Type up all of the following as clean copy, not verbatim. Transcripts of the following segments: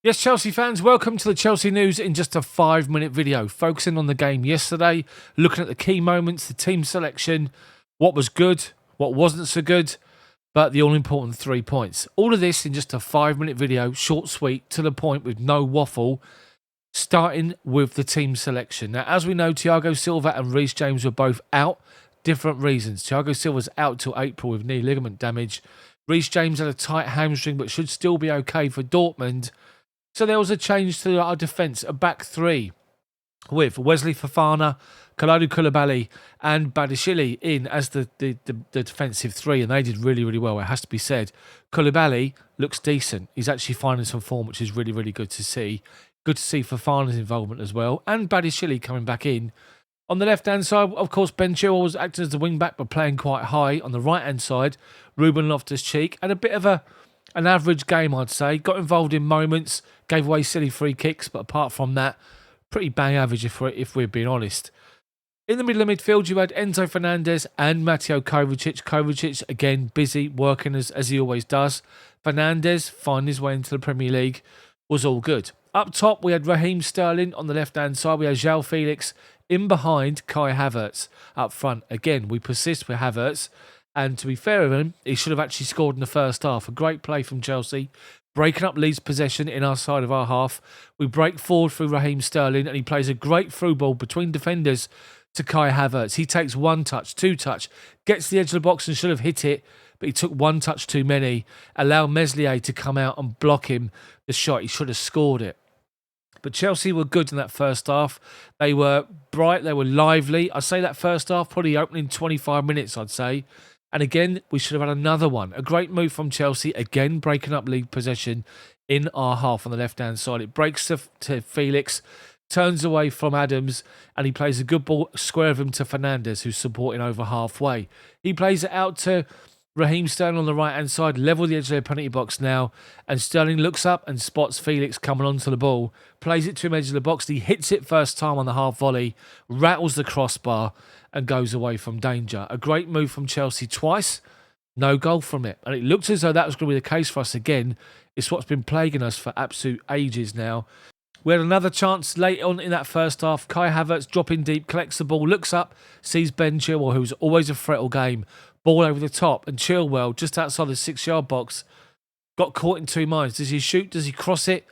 Yes, Chelsea fans, welcome to the Chelsea news in just a 5-minute video, focusing on the game yesterday, looking at the key moments, the team selection, what was good, what wasn't so good, but the all-important 3 points. All of this in just a 5-minute video, short, sweet, to the point with no waffle, starting with the team selection. Now, as we know, Thiago Silva and Reece James were both out, different reasons. Thiago Silva's out till April with knee ligament damage. Reece James had a tight hamstring, but should still be okay for Dortmund. So there was a change to our defence, a back three, with Wesley Fofana, Kalidou Koulibaly and Badiashile in as the defensive three, and they did really, really well, it has to be said. Koulibaly looks decent. He's actually finding some form, which is really, really good to see. Good to see Fofana's involvement as well, and Badiashile coming back in. On the left-hand side, of course, Ben Chilwell was acting as the wing-back, but playing quite high. On the right-hand side, Ruben Loftus-Cheek had a bit of an average game, I'd say. Got involved in moments, gave away silly free kicks, but apart from that, pretty bang average if we're being honest. In the middle of midfield, you had Enzo Fernandez and Mateo Kovacic. Kovacic, again, busy, working as he always does. Fernandez, finding his way into the Premier League, was all good. Up top, we had Raheem Sterling. On the left-hand side, we had João Felix. In behind, Kai Havertz. Up front, again, we persist with Havertz. And to be fair with him, he should have actually scored in the first half. A great play from Chelsea, breaking up Leeds' possession in our side of our half. We break forward through Raheem Sterling, and he plays a great through ball between defenders to Kai Havertz. He takes one touch, two touch, gets to the edge of the box and should have hit it, but he took one touch too many. Allow Meslier to come out and block him the shot. He should have scored it. But Chelsea were good in that first half. They were bright, they were lively. I say that first half, probably opening 25 minutes, I'd say. And again, we should have had another one. A great move from Chelsea, again breaking up league possession in our half on the left-hand side. It breaks to Felix, turns away from Adams, and he plays a good ball square of him to Fernandez, who's supporting over halfway. He plays it out to Raheem Sterling on the right-hand side, level the edge of their penalty box now, and Sterling looks up and spots Felix coming onto the ball, plays it to him edge of the box. He hits it first time on the half volley, rattles the crossbar, and goes away from danger. A great move from Chelsea twice, no goal from it. And it looked as though that was going to be the case for us again. It's what's been plaguing us for absolute ages now. We had another chance late on in that first half. Kai Havertz dropping deep, collects the ball, looks up, sees Ben Chilwell, who's always a threat all game. Ball over the top, and Chilwell, just outside the 6-yard box, got caught in two minds. Does he shoot? Does he cross it?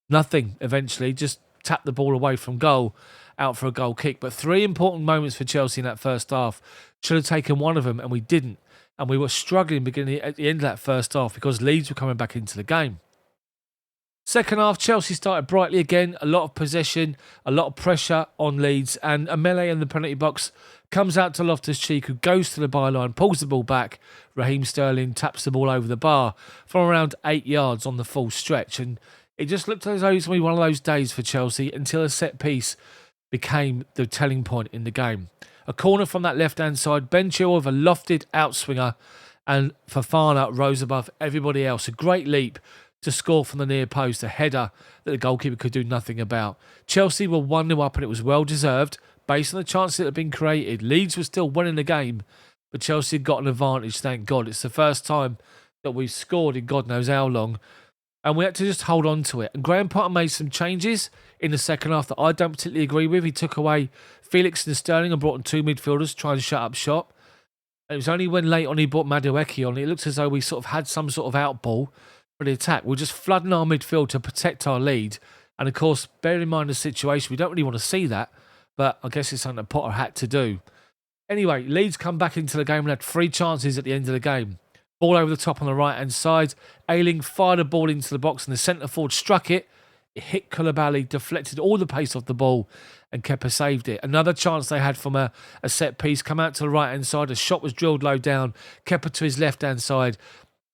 Nothing, eventually. Just tapped the ball away from goal, out for a goal kick. But 3 important moments for Chelsea in that first half. Should have taken one of them, and we didn't. And we were struggling beginning at the end of that first half because Leeds were coming back into the game. Second half, Chelsea started brightly again. A lot of possession, a lot of pressure on Leeds, and a melee in the penalty box comes out to Loftus-Cheek, who goes to the byline, pulls the ball back. Raheem Sterling taps the ball over the bar from around 8 yards on the full stretch. And it just looked as though it was going to be one of those days for Chelsea until a set piece became the telling point in the game. A corner from that left-hand side, Ben Chilwell with a lofted outswinger, and Fofana rose above everybody else. A great leap to score from the near post, a header that the goalkeeper could do nothing about. Chelsea were 1-0 up, and it was well-deserved based on the chances that had been created. Leeds was still winning the game, but Chelsea had got an advantage, thank God. It's the first time that we've scored in God knows how long, and we had to just hold on to it. And Graham Potter made some changes in the second half that I don't particularly agree with. He took away Felix and Sterling and brought in 2 midfielders to try and shut up shop. And it was only when late on he brought Madueke on. It looked as though we sort of had some sort of outball for the attack. We're just flooding our midfield to protect our lead. And of course, bearing in mind the situation, we don't really want to see that. But I guess it's something that Potter had to do. Anyway, Leeds come back into the game and had 3 chances at the end of the game. Ball over the top on the right-hand side. Ayling fired a ball into the box and the centre forward struck it. It hit Koulibaly, deflected all the pace off the ball, and Kepa saved it. Another chance they had from a set piece. Come out to the right-hand side. A shot was drilled low down. Kepa to his left-hand side.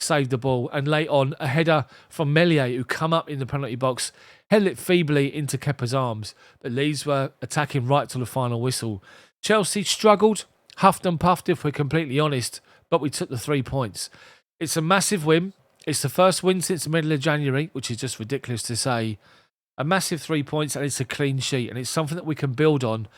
Saved the ball. And late on, a header from Meslier, who come up in the penalty box, headed it feebly into Kepa's arms. But Leeds were attacking right till the final whistle. Chelsea struggled, huffed and puffed if we're completely honest, but we took the 3 points. It's a massive win. It's the first win since the middle of January, which is just ridiculous to say. A massive 3 points, and it's a clean sheet, and it's something that we can build on.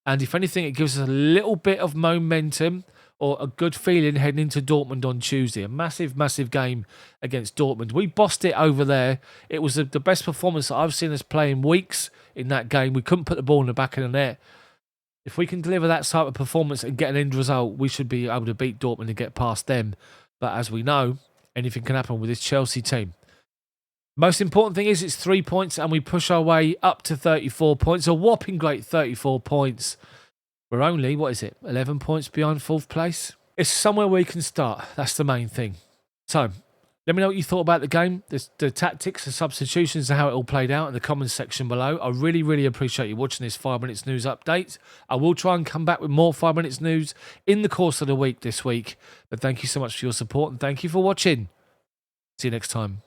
And if anything, it gives us a little bit of momentum or a good feeling heading into Dortmund on Tuesday. A massive, massive game against Dortmund. We bossed it over there. It was the best performance that I've seen us play in weeks in that game. We couldn't put the ball in the back of the net. If we can deliver that type of performance and get an end result, we should be able to beat Dortmund and get past them. But as we know, anything can happen with this Chelsea team. Most important thing is it's 3 points and we push our way up to 34 points. A whopping great 34 points. We're only, 11 points behind 4th place? It's somewhere where we can start. That's the main thing. So, let me know what you thought about the game, the tactics, the substitutions, and how it all played out in the comments section below. I really, really appreciate you watching this 5 minutes news update. I will try and come back with more 5 minutes news in the course of the week this week. But thank you so much for your support and thank you for watching. See you next time.